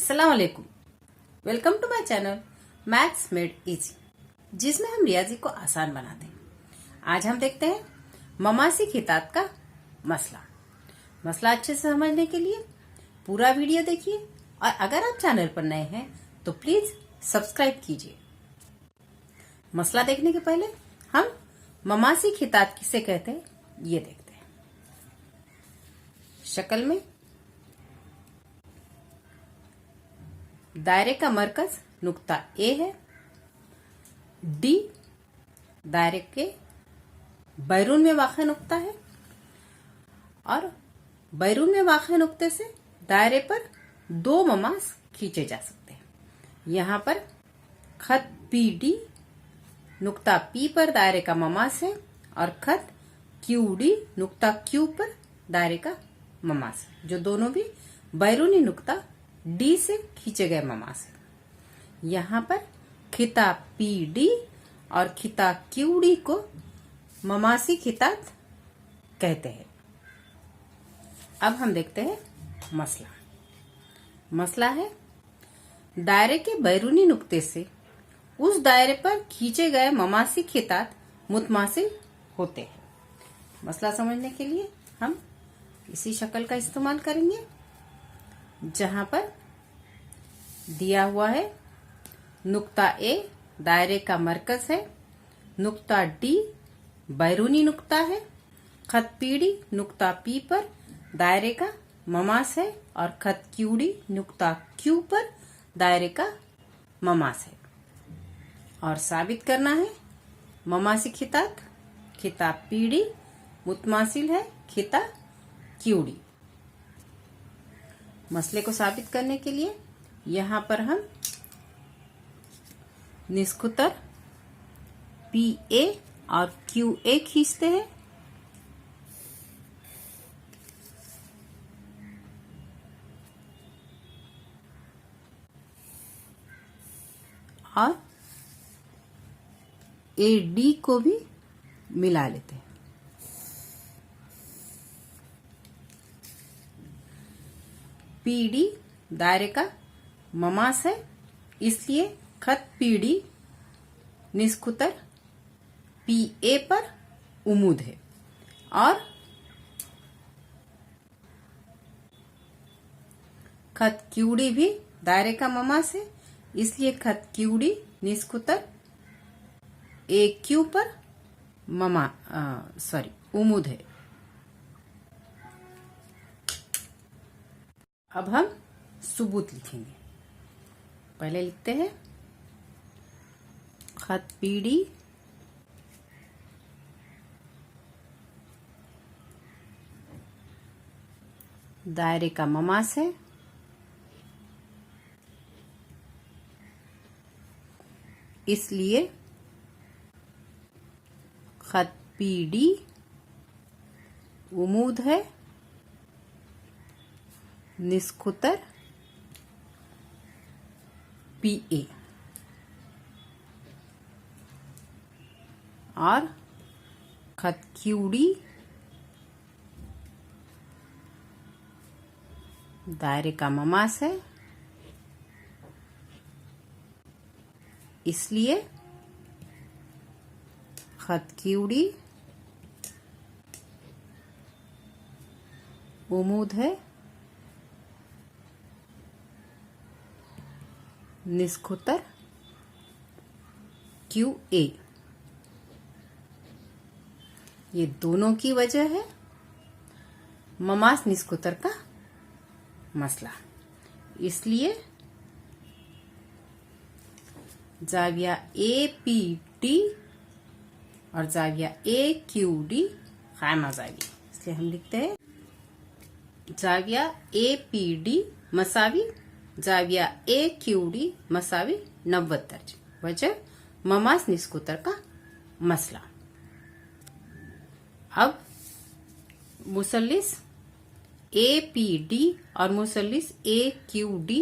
अस्सलाम वालेकुम। Welcome to my channel maths made easy, जिसमें हम रियाजी को आसान बनाते हैं। आज हम देखते हैं ममासी खितात का मसला। मसला अच्छे से समझने के लिए पूरा वीडियो देखिए और अगर आप चैनल पर नए हैं तो प्लीज सब्सक्राइब कीजिए। मसला देखने के पहले हम ममासी खितात किसे कहते हैं ये देखते हैं। शक्ल में दायरे का मरकज नुक्ता ए है। डी दायरे के बैरून में वाक़ नुक्ता है और बैरून में वाक़ नुक्ते से दायरे पर दो ममास खींचे जा सकते हैं। यहाँ पर खत पी डी नुक्ता पी पर दायरे का ममास है और खत क्यू डी नुक्ता क्यू पर दायरे का ममास है, जो दोनों भी बैरूनी नुक्ता डी से खींचे गए ममास है। यहाँ पर खिता पी डी और खिता क्यू डी को ममासी खितात कहते हैं। अब हम देखते हैं मसला। मसला है दायरे के बैरूनी नुक्ते से उस दायरे पर खींचे गए ममासी खितात मुतमासिल होते हैं। मसला समझने के लिए हम इसी शक्ल का इस्तेमाल करेंगे, जहां पर दिया हुआ है नुक्ता ए दायरे का मरकज है, नुक्ता डी बैरूनी नुक्ता है, खत पीडी नुक्ता पी पर दायरे का ममास है और खत क्यूडी नुक्ता क्यू पर दायरे का ममास है। और साबित करना है ममासी खितात खिता पीडी मुतमासिल है खिता क्यूडी। मसले को साबित करने के लिए यहाँ पर हम निस्कुतर पी ए और क्यू ए खींचते हैं और ए डी को भी मिला लेते हैं। पी डी दायरे का ममास है, इसलिए खत पी डी निस्कुतर पी ए पर उमूद है और खत क्यू डी भी दायरे का ममास है, इसलिए खत क्यू डी निस्कुतर ए क्यू पर उमूद है। अब हम सबूत लिखेंगे। पहले लिखते हैं खत पी डी दायरे का ममास है, इसलिए खत पी डी उमूद है निस्कुतर पी ए और खत क्यू डी दायरे का ममास है, इसलिए खत क्यू डी उमूद है निस्कुतर क्यू ए। ये दोनों की वजह है ममास निस्कुतर का मसला, इसलिए जाविया ए पी डी और जाविया ए क्यू डी खामा जाविया, इसलिए हम लिखते हैं जाविया ए पी डी मसावी जाविया ए क्यू डी मसावी 90 दर्जे। वजह ममास निस्कुतर का मसला। अब मुसल्लिस ए पी डी और मुसल्लिस ए क्यू डी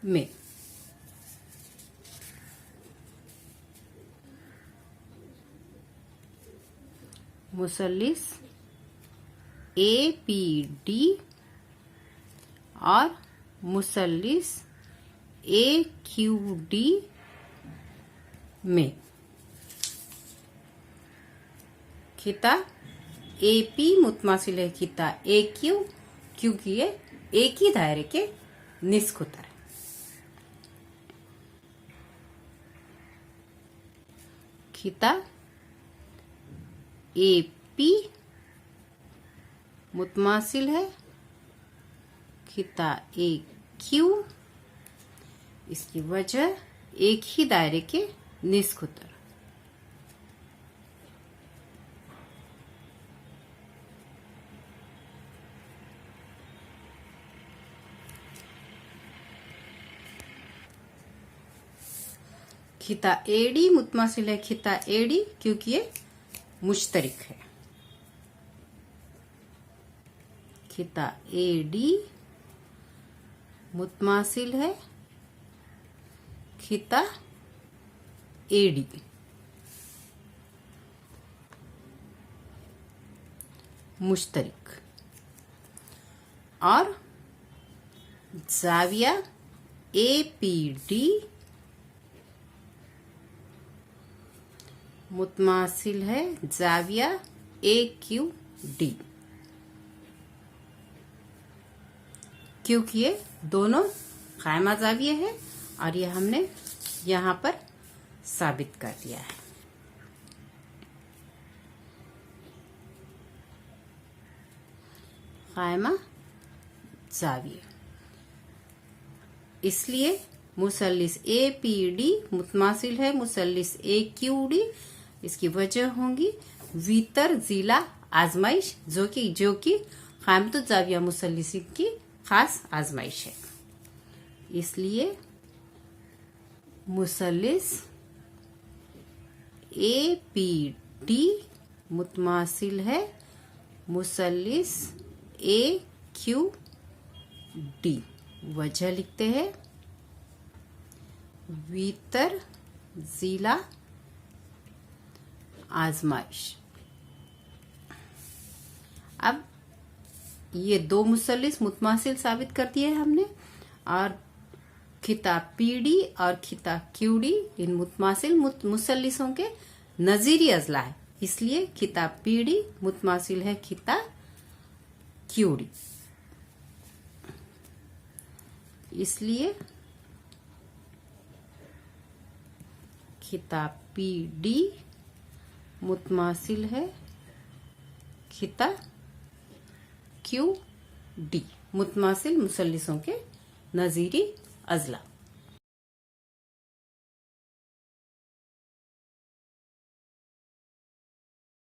में मुसल्लिस ए पी डी और मुसल्लिस ए क्यू डी में खिता ए पी मुतमासिल है खिता ए क्यू, क्योंकि ये एक ही दायरे के निस्कुतर है। खिता ए पी मुतमासिल है खिता ए क्यू, इसकी वजह एक ही दायरे के निस्कुतर। खिता एडी मुतमासिल है खिता एडी, क्योंकि ये मुश्तरिक है। खिता एडी मुतमासिल है खिता एडी, मुश्तरिक। और जाविया ए पी डी मुतमासिल है जाविया ए क्यू डी, क्योंकि ये दोनों कायमा जाविये है और ये हमने यहाँ पर साबित कर दिया है। कायमा जाविये, इसलिए मुसल्लिस ए पी डी मुतमासिल है मुसल्लिस ए क्यू डी। इसकी वजह होंगी वितर जिला आजमाइश, जो कि कायमतुल जाविया मुसल्लिस की खास आजमाइश है। इसलिए मुसल्लिस ए पी डी मुतमासिल है मुसल्लिस ए क्यू डी। वजह लिखते हैं वितर जिला आजमाइश। अब ये दो मुसल्लिस मुतमासिल साबित कर दिए हमने, और खिता पीडी और खिता क्यूडी इन मुतमासिल मुसल्लिसों के नजीरी अजला है, इसलिए खिता पीडी मुतमासिल है खिता क्यूडी। इसलिए खिता पीडी मुतमासिल है खिता क्यू डी, मुतमासिल मुसल्लिसों के नजीरी अजला।